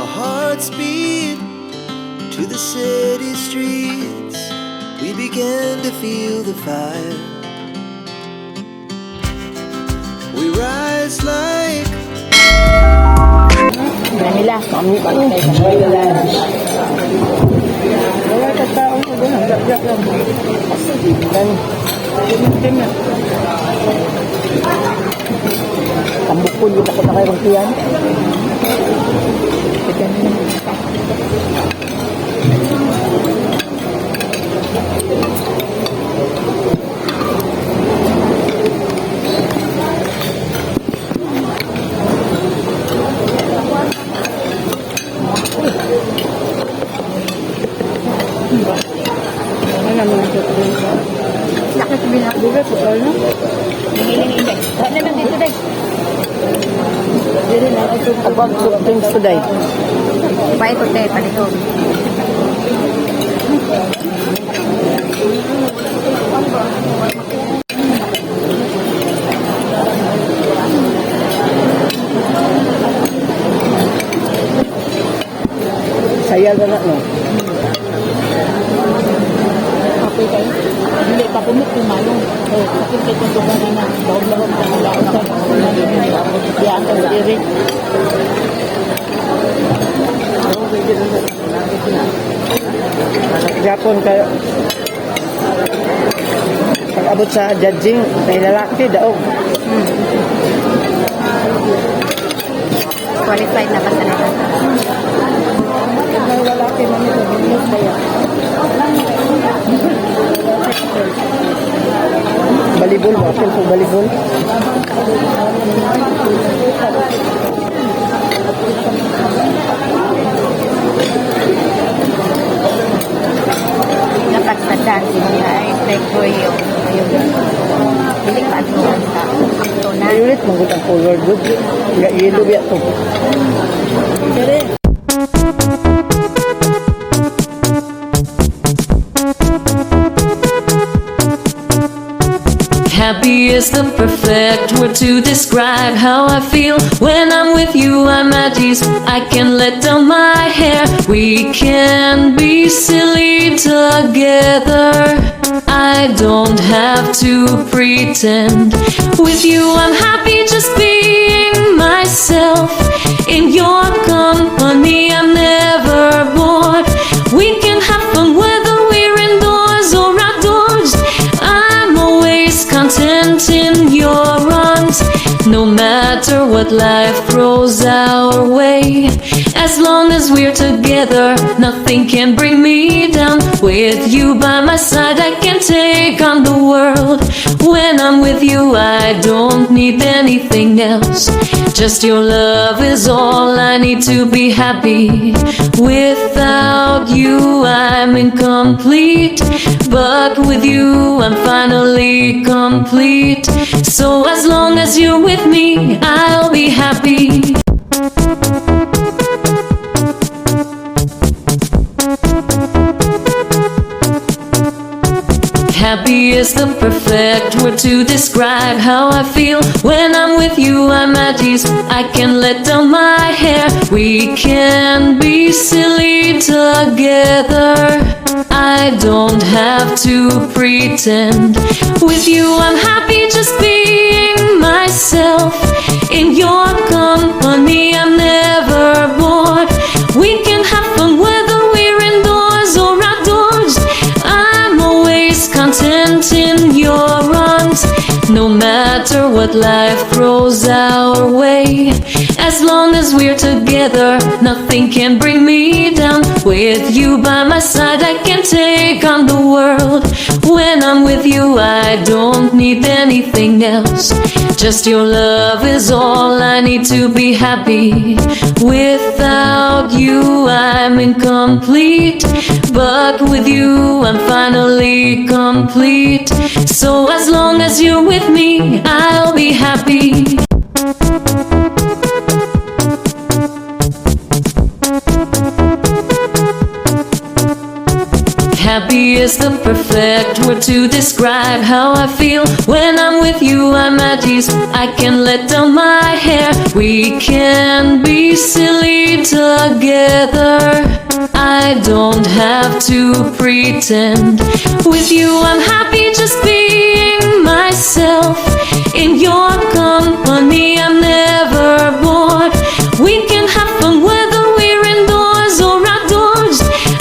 Our hearts beat to the city streets. We began to feel the fire. We rise like Manila, kami pa rin sa Manila. Wala ka tao sa doon, ang gagak lang. Dan, tim na. Tambukul, yung takot na kayo ng tiyan. Sakit binakbuga po ano? Nangiling-iling. Wala lang dito day. Dili na ito abang things today. Baik ko tayo palito. Saya ka na, no? Okay kayo? Hindi, papumit yung malong. Sakit kayo kung doon na daog-lagog sa malaon sa yan ang diri. Japon kayo. Pag-abot sa judging, may lalaki daog. Qualified na pa sa nila. May lalaki man ito, bilis kaya. Balibol, bakit po balibol? Napagsadaan sila ay like ko yung hindi pa at sa kaptunan. Ay ulit, magutang color good. Yellow ya to. Kere. Happy is the perfect word to describe how I feel. When I'm with you, I'm at ease. I can let down my hair. We can be silly together. I don't have to pretend. With you, I'm happy just being myself. In your company, I'm never bored. We can have fun whether we're indoors or outdoors. I'm always content in your arms, no matter what life throws our way. As long as we're together, nothing can bring me down. With you by my side, I can take on the world. When I'm with you, I don't need anything else. Just your love is all I need to be happy. Without you, I'm incomplete. But with you, I'm finally complete. So as long as you're with me, I'll be happy. Happy is the perfect word to describe how I feel. When I'm with you, I'm at ease. I can let down my hair. We can be silly together. I don't have to pretend. With you, I'm happy just being myself. In your company, I'm never bored. We can have fun whether we're indoors or outdoors. I'm always content in your arms, no matter what life throws our way. As long as we're together, nothing can bring me down. With you by my side, I can take on the world. When I'm with you, I don't need anything else. Just your love is all I need to be happy. Without you, I'm incomplete. But with you, I'm finally complete. So as long as you're with me, I'll be happy. Happy is the perfect word to describe how I feel. When I'm with you, I'm at ease. I can let down my hair. We can be silly together. together. I don't have to pretend. With you I'm happy just being myself. In your company I'm never bored. We can have fun whether we're indoors or outdoors.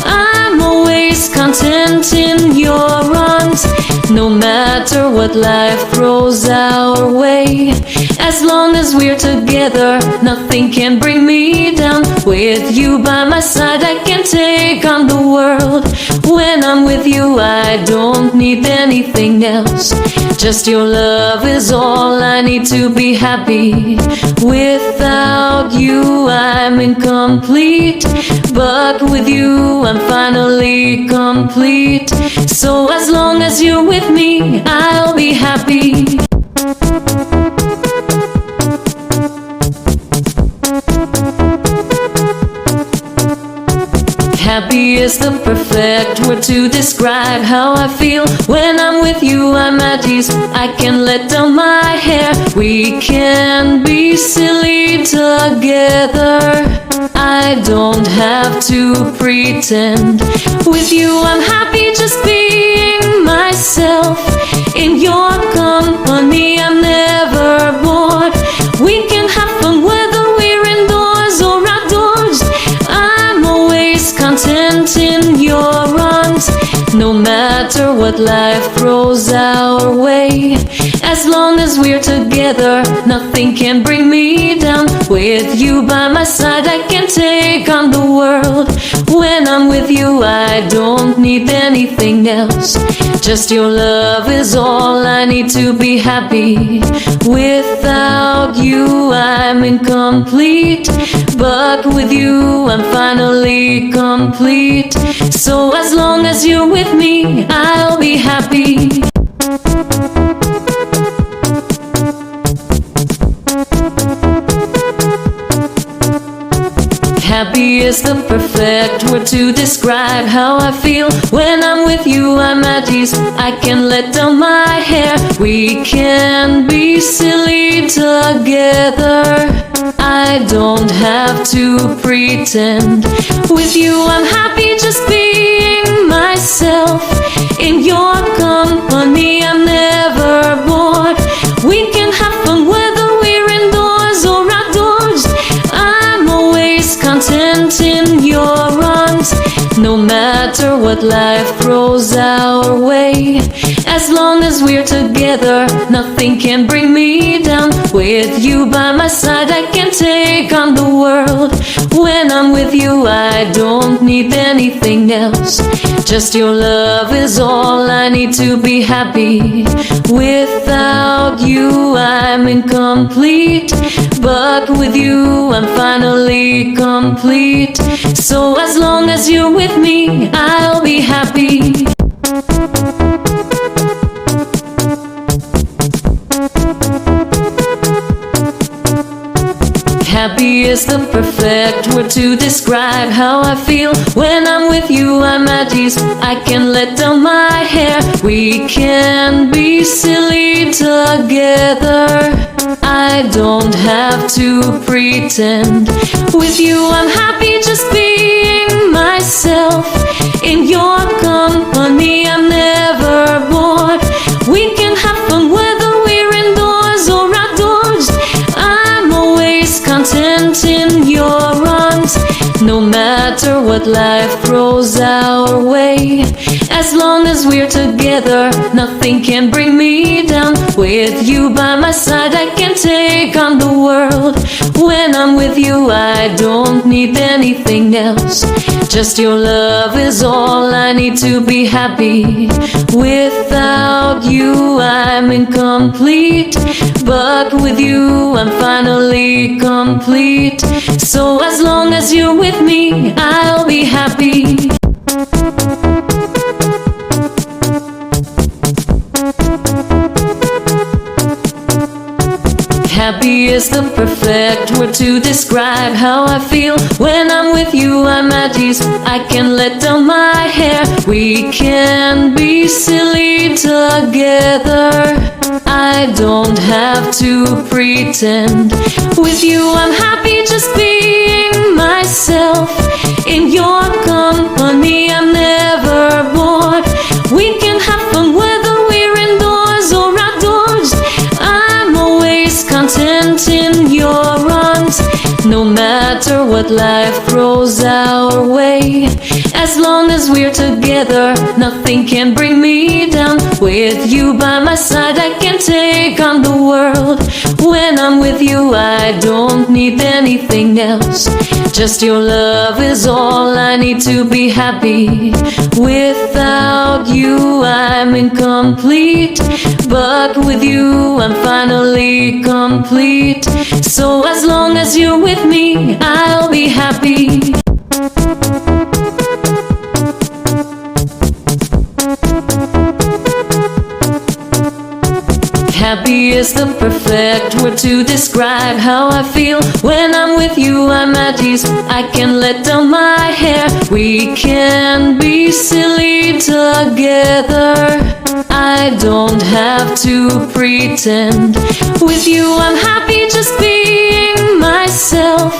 I'm always content in your arms. No matter what life throws our way, as long as we're together, nothing can bring me down. With you by my side, I can take on the world. When I'm with you, I don't need anything else. Just your love is all I need to be happy. Without you, I'm incomplete. But with you, I'm finally complete. So as long as you're with me, I'll be happy. Happy is the perfect word to describe how I feel. When I'm with you, I'm at ease. I can let down my hair. We can be silly together. I don't have to pretend. With you, I'm happy just being myself. In your company, I'm never bored. We can have fun whether we're indoors or outdoors. I'm always content in your arms. No matter what life throws our way, as long as we're together, nothing can bring me down. With you by my side, I can take on the world. When I'm with you, I don't need anything else. Just your love is all I need to be happy. Without you, I'm incomplete. But with you, I'm finally complete. So as long as you're with me, I'll be happy. Happy is the perfect word to describe how I feel. When I'm with you, I'm at ease. I can let down my hair. We can be silly together. I don't have to pretend. With you, I'm happy just being myself. In your company, I'm never bored. We can have fun whether we're indoors or outdoors. I'm always content in your arms. No matter what life throws our way, as long as we're together, nothing can bring me down. With you by my side, I can take on the world. When I'm with you, I don't need anything else. Just your love is all I need to be happy. Without you, I'm incomplete. But with you, I'm finally complete. So as long as you're with me, I'll be happy. Happy is the perfect word to describe how I feel. When I'm with you, I'm at ease. I can let down my hair. We can be silly together. I don't have to pretend. With you, I'm happy just being myself. In your company, I'm never bored. We can have fun whether we're indoors or outdoors. I'm always content in your arms. No matter what life throws our way, as long as we're together, nothing can bring me down. With you by my side, I can take on the world. When I'm with you, I don't need anything else. Just your love is all I need to be happy. Without you, I'm incomplete. But with you, I'm finally complete. So as long as you're with me, I'll be happy. Happy is the perfect word to describe how I feel. When I'm with you, I'm at ease. I can let down my hair. We can be silly together. I don't have to pretend. With you, I'm happy just being myself. company, I'm never bored. We can have fun whether we're indoors or outdoors. I'm always content in your arms, no matter what life throws our way. As long as we're together, nothing can bring me down. With you by my side, I can take on the world. When I'm with you, I don't need anything else. Just your love is all I need to be happy. Without you, I'm incomplete, but with you, I'm finally complete. So as long as you're with me, I'll be happy. Happy is the perfect word to describe how I feel. When I'm with you, I'm at ease. I can let down my hair. We can be silly together. I don't have to pretend. With you, I'm happy just being myself.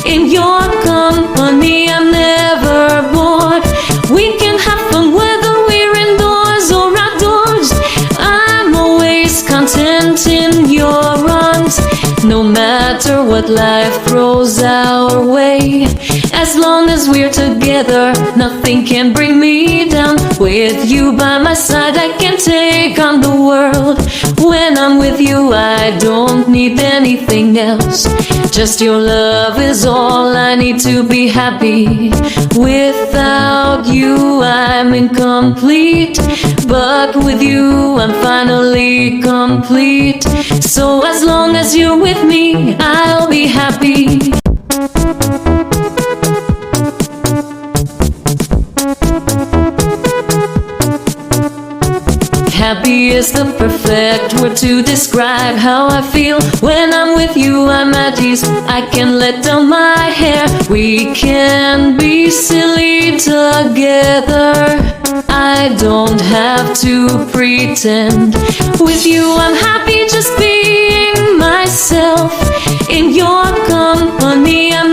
In your company, I'm never bored. We can have fun whether we're indoors or outdoors. I'm always content in your arms, no matter what life throws our way. As long as we're together, nothing can bring me down. With you by my side, I can take on the world. When I'm with you, I don't need anything else. Just your love is all I need to be happy. Without you, I'm incomplete, but with you, I'm finally complete. So as long as you're with me, I'll be happy. Happy is the perfect word to describe how I feel. When I'm with you, I'm at ease. I can let down my hair. We can be silly together. I don't have to pretend. With you, I'm happy just being myself. In your company, I'm